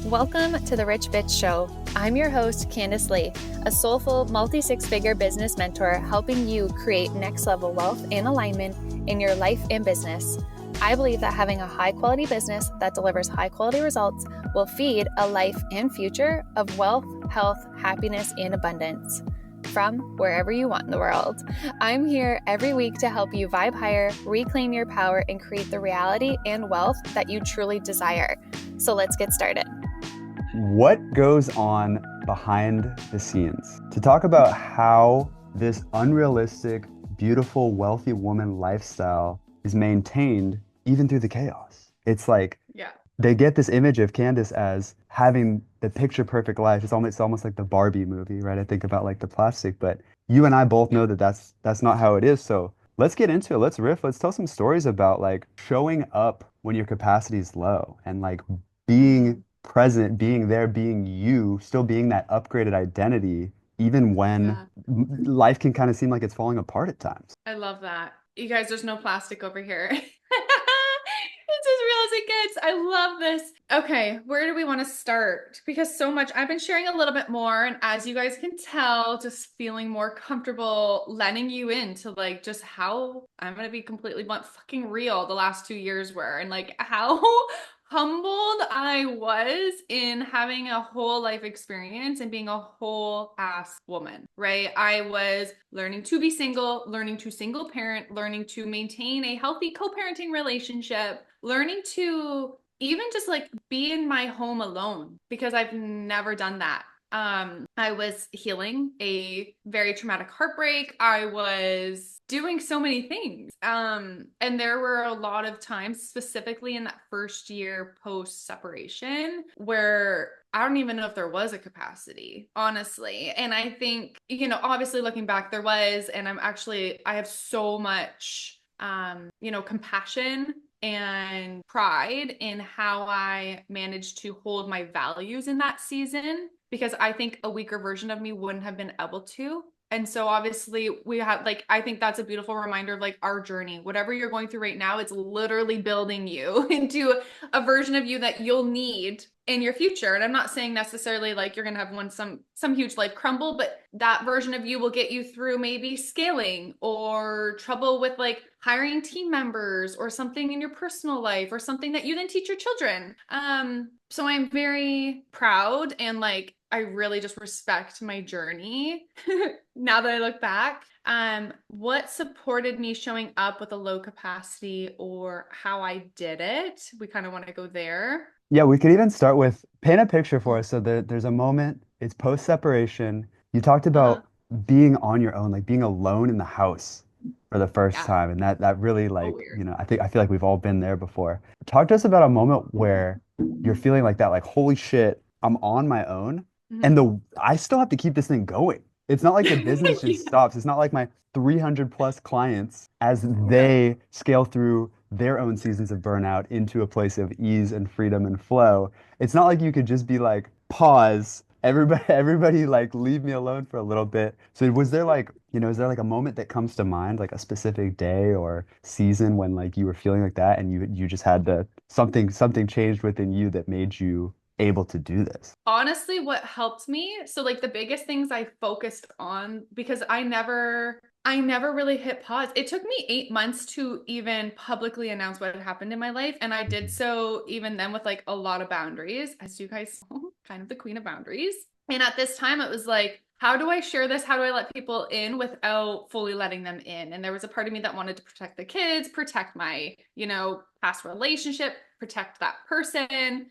Welcome to the Rich Bitch Show. I'm your host, Kandice Lee, a soulful multi-six-figure business mentor helping you create next-level wealth and alignment in your life and business. I believe that having a high-quality business that delivers high-quality results will feed a life and future of wealth, health, happiness, and abundance from wherever you want in the world. I'm here every week to help you vibe higher, reclaim your power, and create the reality and wealth that you truly desire. So let's get started. What goes on behind the scenes? To talk about how this unrealistic, beautiful, wealthy woman lifestyle is maintained even through the chaos. It's like they get this image of Kandice as having the picture perfect life. It's almost like the Barbie movie, right? I think about like the plastic, but you and I both know that that's not how it is. So let's get into it. Let's riff. Let's tell some stories about like showing up when your capacity is low and like being present, being there, being you, still being that upgraded identity, even when life can kind of seem like it's falling apart at times. I love that. You guys, there's no plastic over here. It's as real as it gets. I love this. Okay, where do we want to start? Because so much, I've been sharing a little bit more, and as you guys can tell, just feeling more comfortable letting you into like just how, I'm gonna be completely blunt, fucking real the last 2 years were, and like how humbled I was in having a whole life experience and being a whole ass woman, right? I was learning to be single, learning to single parent, learning to maintain a healthy co-parenting relationship, learning to even just like be in my home alone because I've never done that. I was healing a very traumatic heartbreak. I was doing so many things. And there were a lot of times, specifically in that first year post separation, where I don't even know if there was a capacity, honestly. And I think, obviously looking back, there was, and I have so much, compassion and pride in how I managed to hold my values in that season, because I think a weaker version of me wouldn't have been able to. And so obviously we have I think that's a beautiful reminder of like our journey. Whatever you're going through right now, it's literally building you into a version of you that you'll need in your future. And I'm not saying necessarily like you're going to have some huge life crumble, but that version of you will get you through maybe scaling or trouble with like hiring team members or something in your personal life or something that you then teach your children. So I'm very proud and like I really just respect my journey now that I look back. What supported me showing up with a low capacity or how I did it? We kind of want to go there. Yeah, we could even start with paint a picture for us. So there's a moment, it's post separation. You talked about being on your own, like being alone in the house for the first time. And that really like, I feel like we've all been there before. Talk to us about a moment where you're feeling like that, like, holy shit, I'm on my own. And I still have to keep this thing going. It's not like the business just stops. It's not like my 300 plus clients, as they scale through their own seasons of burnout into a place of ease and freedom and flow. It's not like you could just be like, pause, everybody like leave me alone for a little bit. So was there like, is there like a moment that comes to mind, like a specific day or season when like you were feeling like that and you just had to, something changed within you that made you able to do this? Honestly, what helped me, so like the biggest things I focused on, because I never really hit pause. It took me 8 months to even publicly announce what had happened in my life. And I did so even then with like a lot of boundaries, as you guys know, kind of the queen of boundaries. And at this time it was like, how do I share this? How do I let people in without fully letting them in? And there was a part of me that wanted to protect the kids, protect my, past relationship, protect that person,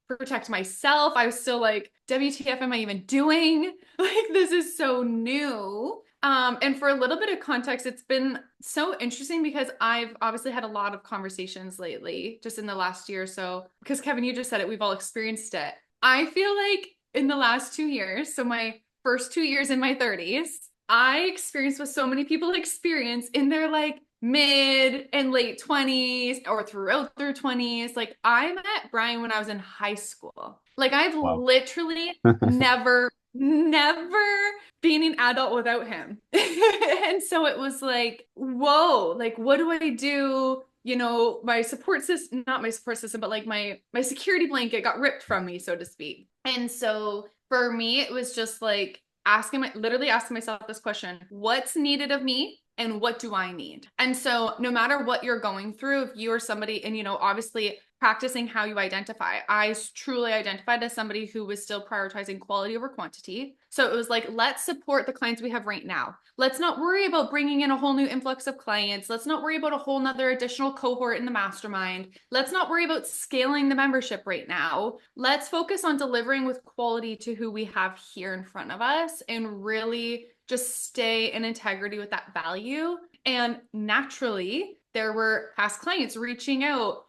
protect myself. I was still like, WTF am I even doing? Like, this is so new. And for a little bit of context, it's been so interesting because I've obviously had a lot of conversations lately, just in the last year or so, because Kevin, you just said it, we've all experienced it. I feel like in the last 2 years, so my first 2 years in my 30s, I experienced what so many people experience in their like mid and late 20s or throughout their 20s. Like I met Brian when I was in high school. Like I've literally never been an adult without him. And so it was like, whoa, like what do I do my support system, not my support system, but like my security blanket got ripped from me, so to speak. And so for me, it was just like literally asking myself this question: what's needed of me? And what do I need? And so no matter what you're going through, if you are somebody, and obviously practicing how you identify. I truly identified as somebody who was still prioritizing quality over quantity. So it was like, let's support the clients we have right now. Let's not worry about bringing in a whole new influx of clients. Let's not worry about a whole nother additional cohort in the mastermind. Let's not worry about scaling the membership right now. Let's focus on delivering with quality to who we have here in front of us and really just stay in integrity with that value. And naturally, there were past clients reaching out.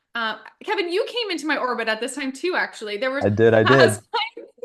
Kevin, you came into my orbit at this time too, actually. There was I did.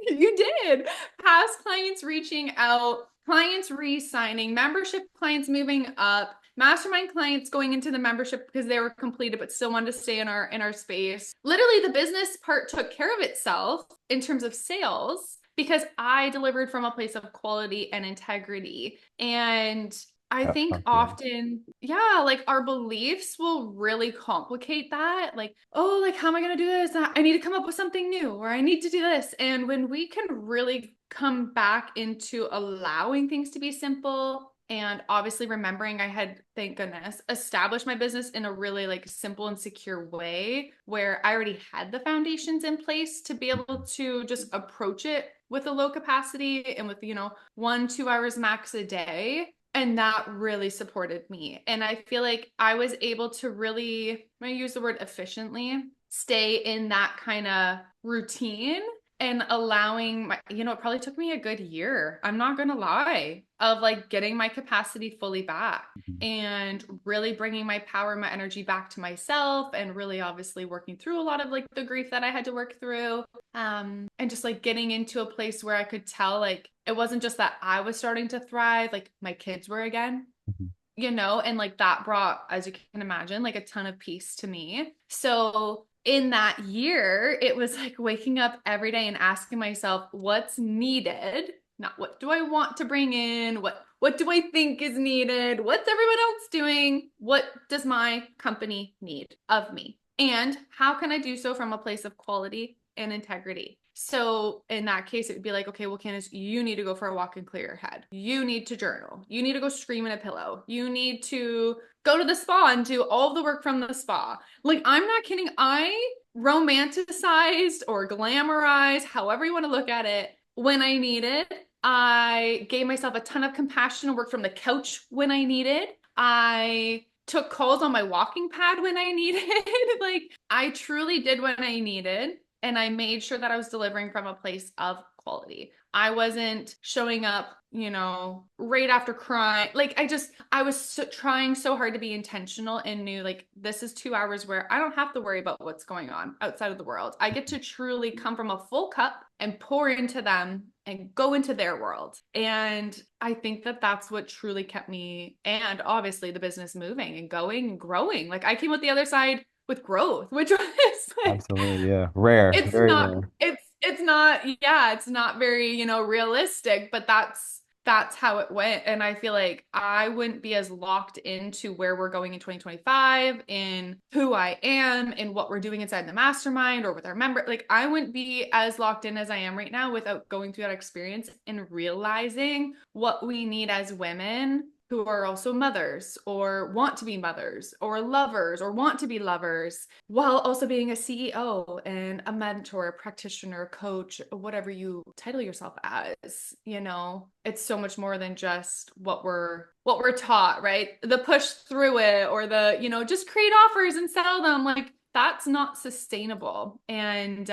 you did. Past clients reaching out, clients re-signing, membership clients moving up, mastermind clients going into the membership because they were completed but still wanted to stay in our space. Literally, the business part took care of itself in terms of sales because I delivered from a place of quality and integrity. And I think often, like our beliefs will really complicate that. Like, oh, like, how am I going to do this? I need to come up with something new, or I need to do this. And when we can really come back into allowing things to be simple, and obviously remembering I had, thank goodness, established my business in a really like simple and secure way where I already had the foundations in place to be able to just approach it with a low capacity and with, 1-2 hours max a day. And that really supported me. And I feel like I was able to really, I'm going to use the word efficiently, stay in that kind of routine and allowing my, it probably took me a good year. I'm not going to lie, of like getting my capacity fully back and really bringing my power, my energy back to myself, and really obviously working through a lot of like the grief that I had to work through. And just like getting into a place where I could tell like it wasn't just that I was starting to thrive, like my kids were again. And like that brought, as you can imagine, like a ton of peace to me. So in that year, it was like waking up every day and asking myself, what's needed? Not what do I want to bring in? What do I think is needed? What's everyone else doing? What does my company need of me? And how can I do so from a place of quality and integrity? So in that case, it would be like, okay, well, Kandice, you need to go for a walk and clear your head. You need to journal. You need to go scream in a pillow. You need to go to the spa and do all the work from the spa. Like, I'm not kidding. I romanticized or glamorized, however you want to look at it, when I needed. I gave myself a ton of compassion and worked from the couch when I needed. I took calls on my walking pad when I needed. Like, I truly did what I needed. And I made sure that I was delivering from a place of quality. I wasn't showing up, right after crying. Like I was trying so hard to be intentional and knew like, this is 2 hours where I don't have to worry about what's going on outside of the world. I get to truly come from a full cup and pour into them and go into their world. And I think that that's what truly kept me, and obviously the business, moving and going and growing. Like I came with the other side with growth, which was like, Absolutely, yeah. Rare, it's very not, rare. it's not, it's not very, realistic, but that's how it went. And I feel like I wouldn't be as locked into where we're going in 2025, in who I am and what we're doing inside the mastermind or with our member. Like I wouldn't be as locked in as I am right now without going through that experience and realizing what we need as women who are also mothers or want to be mothers or lovers or want to be lovers, while also being a CEO and a mentor, a practitioner, coach, whatever you title yourself as. It's so much more than just what we're taught, right? The push through it, or the, just create offers and sell them. Like that's not sustainable. And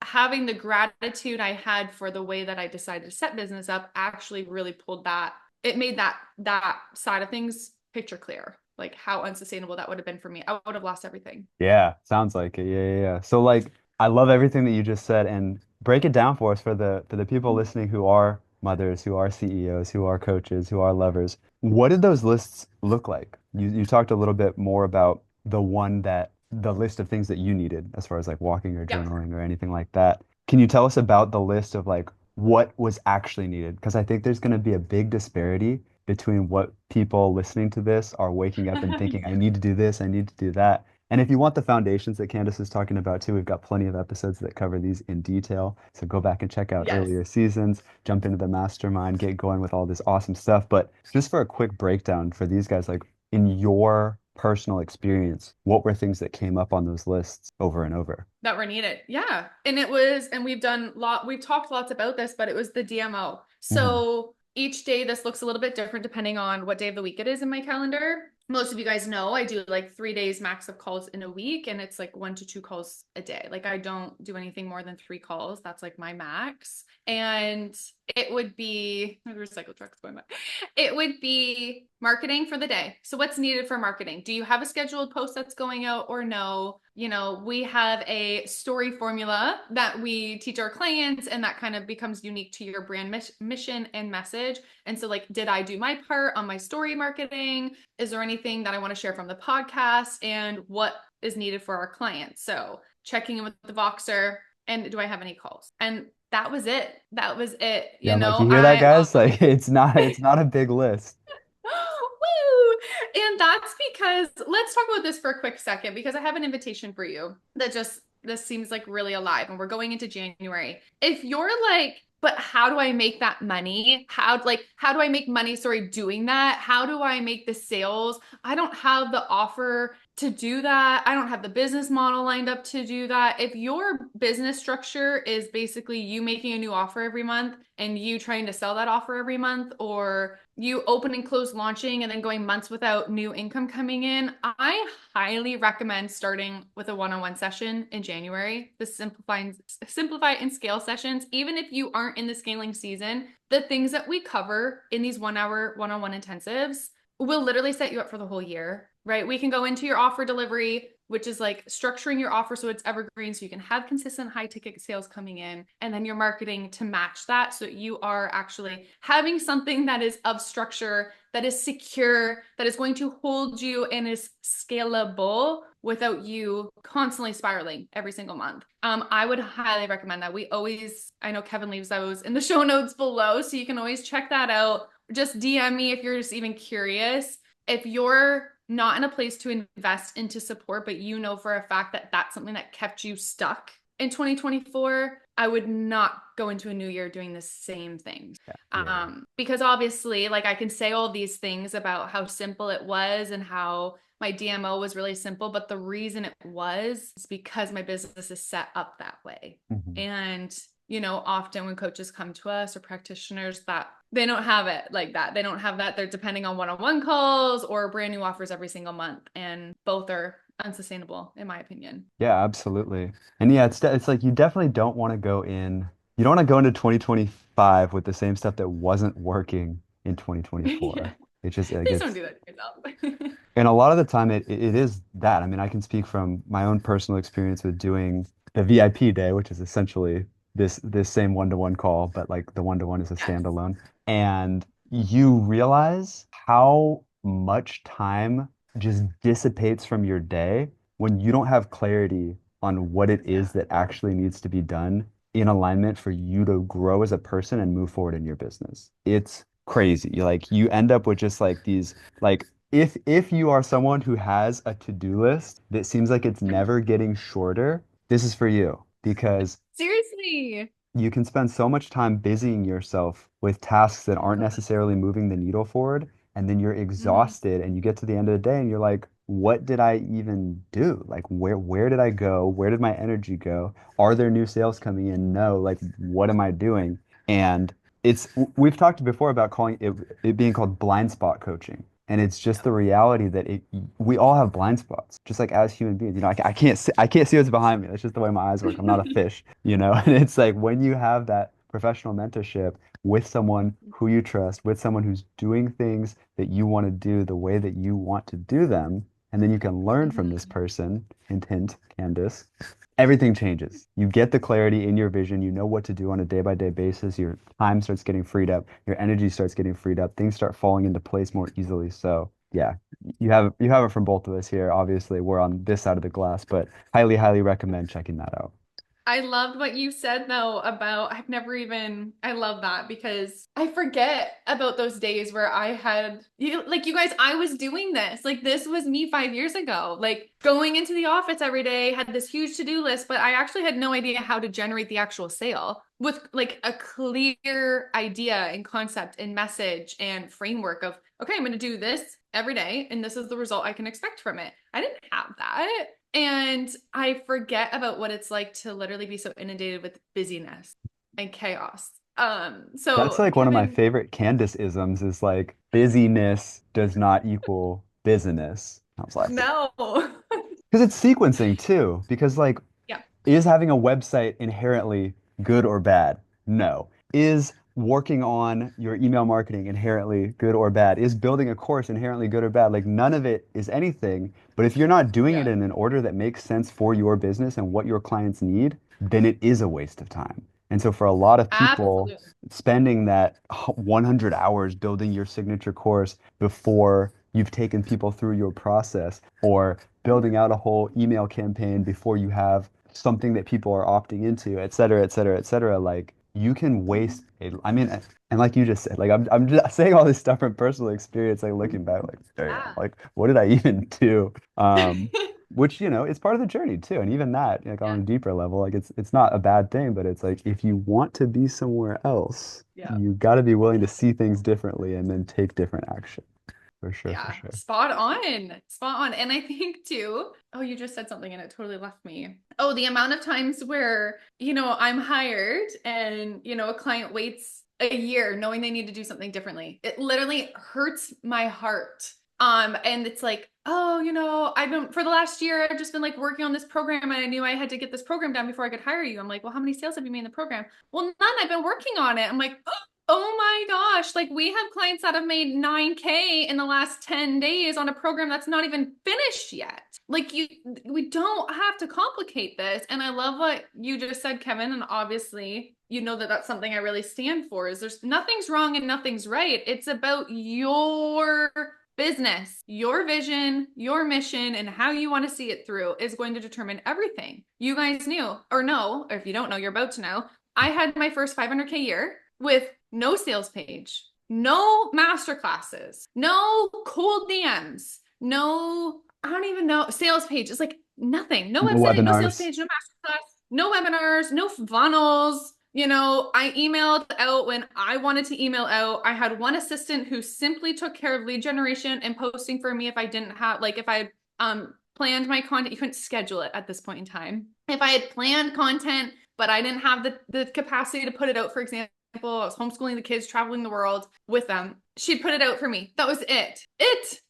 having the gratitude I had for the way that I decided to set business up actually really pulled that. It made that side of things picture clear, like how unsustainable that would have been for me. I would have lost everything. Yeah, sounds like it. Yeah. So like I love everything that you just said, and break it down for us for the people listening who are mothers, who are CEOs, who are coaches, who are lovers. What did those lists look like? You talked a little bit more about the list of things that you needed as far as like walking or Yeah. journaling or anything like that. Can you tell us about the list of like what was actually needed? Because I think there's going to be a big disparity between what people listening to this are waking up and thinking, I need to do this, I need to do that. And if you want the foundations that Candice is talking about too, we've got plenty of episodes that cover these in detail. So go back and check out Yes. earlier seasons, jump into the mastermind, get going with all this awesome stuff. But just for a quick breakdown for these guys, like in your personal experience, what were things that came up on those lists over and over? That were needed. Yeah. And we've talked lots about this, but it was the DMO. So each day this looks a little bit different depending on what day of the week it is in my calendar. Most of you guys know I do like 3 days max of calls in a week, and it's like 1 to 2 calls a day. Like I don't do anything more than 3 calls. That's like my max. And it would be the recycle trucks going by. It would be marketing for the day. So what's needed for marketing? Do you have a scheduled post that's going out or no? You know, we have a story formula that we teach our clients, and that kind of becomes unique to your brand mission and message. And so like, did I do my part on my story marketing? Is there anything that I want to share from the podcast, and what is needed for our clients? So checking in with the Voxer, and do I have any calls? And that was it. That was it. Yeah, I'm like, you hear that, guys? Like it's not a big list. Woo! And that's because let's talk about this for a quick second, because I have an invitation for you that this seems like really alive, and we're going into January. If you're like, but how do I make that money? How do I make money? Sorry, doing that. How do I make the sales? I don't have the offer to do that. I don't have the business model lined up to do that. If your business structure is basically you making a new offer every month and you trying to sell that offer every month, or you open and close launching and then going months without new income coming in, I highly recommend starting with a one-on-one session in January. The simplify and scale sessions. Even if you aren't in the scaling season, the things that we cover in these 1-hour one-on-one intensives will literally set you up for the whole year, right? We can go into your offer delivery, which is like structuring your offer so it's evergreen, so you can have consistent high ticket sales coming in, and then your marketing to match that, so that you are actually having something that is of structure, that is secure, that is going to hold you and is scalable without you constantly spiraling every single month. I would highly recommend that. I know Kevin leaves those in the show notes below, so you can always check that out. Just DM me if you're just even curious. If you're not in a place to invest into support, but you know for a fact that that's something that kept you stuck in 2024, I would not go into a new year doing the same things. Because obviously, like, I can say all these things about how simple it was and how my DMO was really simple, but the reason it was is because my business is set up that way. And often when coaches come to us or practitioners, that they don't have it like that. They don't have that. They're depending on one-on-one calls or brand new offers every single month. And both are unsustainable, in my opinion. Yeah, absolutely. And yeah, it's like you definitely don't want to go in. You don't want to go into 2025 with the same stuff that wasn't working in 2024. Yeah. It's just like Please don't do that to yourself. and a lot of the time it is that. I mean, I can speak from my own personal experience with doing the VIP day, which is essentially this same one-to-one call, but like the one-to-one is a standalone. And you realize how much time just dissipates from your day when you don't have clarity on what it is that actually needs to be done in alignment for you to grow as a person and move forward in your business. It's crazy. You end up with just like these like if you are someone who has a to-do list that seems like it's never getting shorter, this is for you because Seriously. you can spend so much time busying yourself with tasks that aren't necessarily moving the needle forward, and then you're exhausted and you get to the end of the day and you're like, what did I even do? Like where did I go? Where did my energy go? Are there new sales coming in? No. Like what am I doing? And we've talked before about calling it being called blind spot coaching. And it's just the reality that we all have blind spots, just like as human beings. I can't see what's behind me. That's just the way my eyes work. I'm not a fish, And it's like when you have that professional mentorship with someone who you trust, with someone who's doing things that you want to do the way that you want to do them, and then you can learn from this person, hint, hint, Candice, everything changes. You get the clarity in your vision. You know what to do on a day-by-day basis. Your time starts getting freed up. Your energy starts getting freed up. Things start falling into place more easily. So yeah, you have it from both of us here. Obviously, we're on this side of the glass, but highly, highly recommend checking that out. I loved what you said though about I love that because I forget about those days where I had like you guys, I was doing this. Like this was me 5 years ago. Like going into the office every day, had this huge to-do list, but I actually had no idea how to generate the actual sale with like a clear idea and concept and message and framework of, okay, I'm going to do this every day and this is the result I can expect from it. I didn't have that. And I forget about what it's like to literally be so inundated with busyness and chaos. That's So like one of my Kevin, favorite Candice isms is like busyness does not equal business. I was like, no. because it's sequencing too. Because like, Yeah, is having a website inherently good or bad? No. Is working on your email marketing inherently good or bad? Is building a course inherently good or bad? Like none of it is anything. But if you're not doing it yeah, in an order that makes sense for your business and what your clients need, then it is a waste of time. And so for a lot of people, absolutely. spending that 100 hours building your signature course before you've taken people through your process, or building out a whole email campaign before you have something that people are opting into, et cetera, et cetera, et cetera. Like you can waste I mean, and like you just said, like I'm just saying all this stuff from personal experience, like looking back, like, damn, Yeah. like what did I even do? Which, it's part of the journey too. And even that, like on Yeah, a deeper level, like it's not a bad thing, but it's like if you want to be somewhere else, yeah. you got to be willing to see things differently and then take different action. For sure, for Yeah, sure. spot on. Spot on. And I think too, oh, you just said something and it totally left me. Oh, the amount of times where, I'm hired and, a client waits a year knowing they need to do something differently. It literally hurts my heart. And it's like, oh, I've been for the last year, I've just been like working on this program and I knew I had to get this program done before I could hire you. I'm like, well, how many sales have you made in the program? Well, none. I've been working on it. I'm like, oh my gosh, like we have clients that have made 9K in the last 10 days on a program that's not even finished yet. Like we don't have to complicate this. And I love what you just said, Kevin. And obviously, that that's something I really stand for is there's nothing's wrong and nothing's right. It's about your business, your vision, your mission, and how you want to see it through is going to determine everything. You guys knew or know, or if you don't know, you're about to know. I had my first 500K year with no sales page, no master classes, no cold DMs, no, I don't even know, sales page. It's like nothing, no No website, no sales webinars. page, no master class, no webinars, no funnels. I emailed out when I wanted to email out. I had one assistant who simply took care of lead generation and posting for me if I didn't have, like, if I planned my content, you couldn't schedule it at this point in time. If I had planned content, but I didn't have the capacity to put it out, for example, I was homeschooling the kids, traveling the world with them. She'd put it out for me. That was it.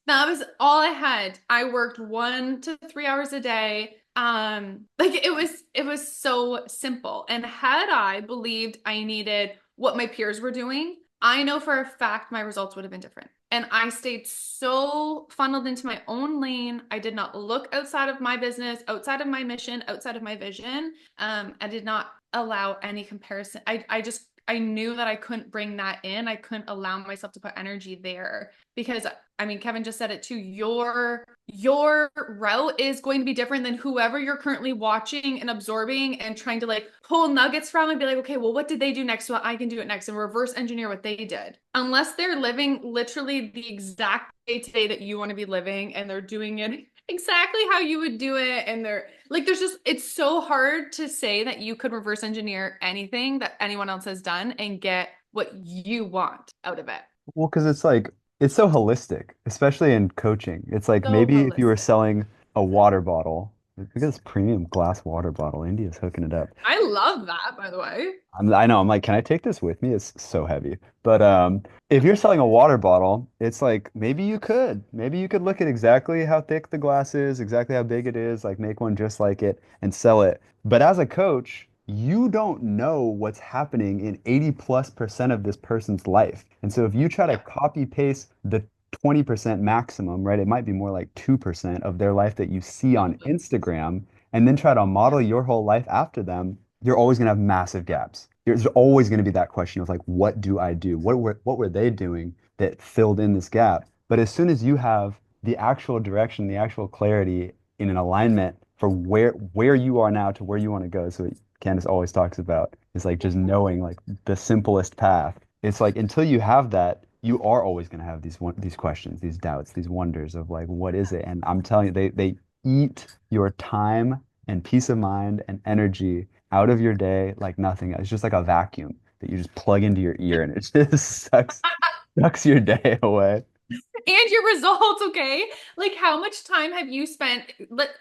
That was all I had. I worked 1 to 3 hours a day. Like it was so simple. And had I believed I needed what my peers were doing, I know for a fact my results would have been different. And I stayed so funneled into my own lane. I did not look outside of my business, outside of my mission, outside of my vision. I did not allow any comparison. I knew that I couldn't bring that in. I couldn't allow myself to put energy there because I mean, Kevin just said it too. Your route is going to be different than whoever you're currently watching and absorbing and trying to like pull nuggets from and be like, okay, well, what did they do next? So I can do it next and reverse engineer what they did. Unless they're living literally the exact day to day that you want to be living and they're doing it exactly how you would do it. And they're like, it's so hard to say that you could reverse engineer anything that anyone else has done and get what you want out of it. Well, because it's like it's so holistic, especially in coaching. It's like So maybe if you were holistic. selling a water bottle, look at this premium glass water bottle. India's hooking it up. I love that, by the way. I know. I'm like, can I take this with me? It's so heavy. But if you're selling a water bottle, it's like maybe you could. Maybe you could look at exactly how thick the glass is, exactly how big it is, like make one just like it and sell it. But as a coach, you don't know what's happening in 80+% of this person's life. And so if you try to Yeah. copy paste the 20% maximum, right? It might be more like 2% of their life that you see on Totally. Instagram, and then try to model your whole life after them, you're always going to have massive gaps. There's always going to be that question of like, what do I do? What were they doing that filled in this gap? But as soon as you have the actual direction, the actual clarity in an alignment for where you are now to where you want to go. So what Candice always talks about is like just knowing like the simplest path. It's like until you have that, you are always going to have these questions, these doubts, these wonders of like, what is it? And I'm telling you, they eat your time and peace of mind and energy out of your day like nothing else. It's just like a vacuum that you just plug into your ear and it just sucks your day away. And your results, okay? Like, how much time have you spent?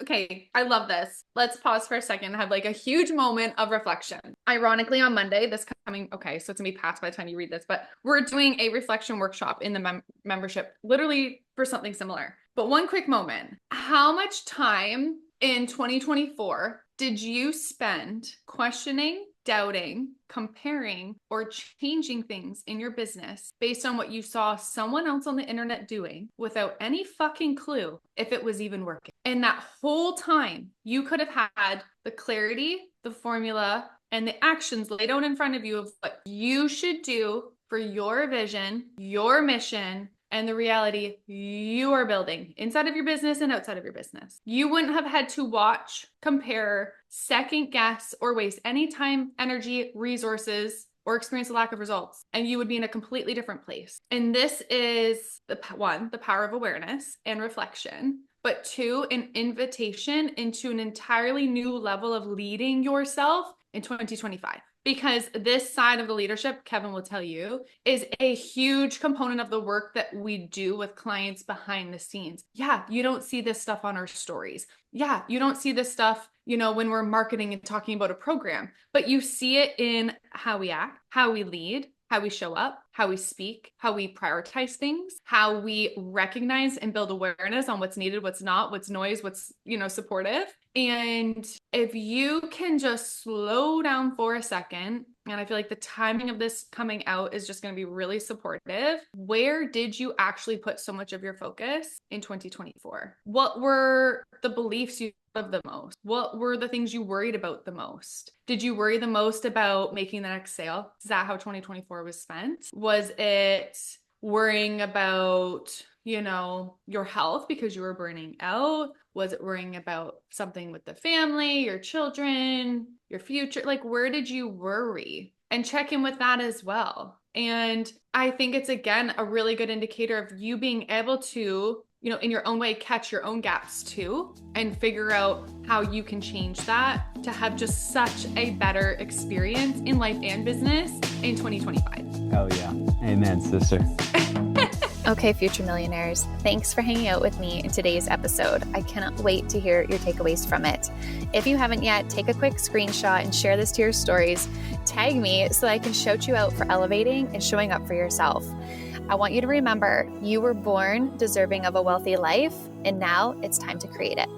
Okay, I love this. Let's pause for a second and have like a huge moment of reflection. Ironically, on Monday, okay, so it's gonna be past by the time you read this, but we're doing a reflection workshop in the membership, literally for something similar. But one quick moment. How much time in 2024 did you spend questioning, doubting, comparing, or changing things in your business based on what you saw someone else on the internet doing without any fucking clue if it was even working? And that whole time, you could have had the clarity, the formula, and the actions laid out in front of you of what you should do for your vision, your mission, and the reality you are building inside of your business and outside of your business. You wouldn't have had to watch, compare, second guess, or waste any time, energy, resources, or experience a lack of results. And you would be in a completely different place. And this is the power of awareness and reflection. But two, an invitation into an entirely new level of leading yourself in 2025. Because this side of the leadership, Kevin will tell you, is a huge component of the work that we do with clients behind the scenes. Yeah, you don't see this stuff on our stories. Yeah, you don't see this stuff, when we're marketing and talking about a program, but you see it in how we act, how we lead, how we show up, how we speak, how we prioritize things, how we recognize and build awareness on what's needed, what's not, what's noise, what's, supportive. And if you can just slow down for a second, and I feel like the timing of this coming out is just going to be really supportive. Where did you actually put so much of your focus in 2024? What were the beliefs you loved the most? What were the things you worried about the most? Did you worry the most about making the next sale? Is that how 2024 was spent? Was it worrying about, your health because you were burning out? Was it worrying about something with the family, your children, your future? Like, where did you worry? And check in with that as well. And I think it's, again, a really good indicator of you being able to, in your own way, catch your own gaps too, and figure out how you can change that to have just such a better experience in life and business in 2025. Oh yeah. Amen, sister. Okay, future millionaires, thanks for hanging out with me in today's episode. I cannot wait to hear your takeaways from it. If you haven't yet, take a quick screenshot and share this to your stories. Tag me so I can shout you out for elevating and showing up for yourself. I want you to remember you were born deserving of a wealthy life, and now it's time to create it.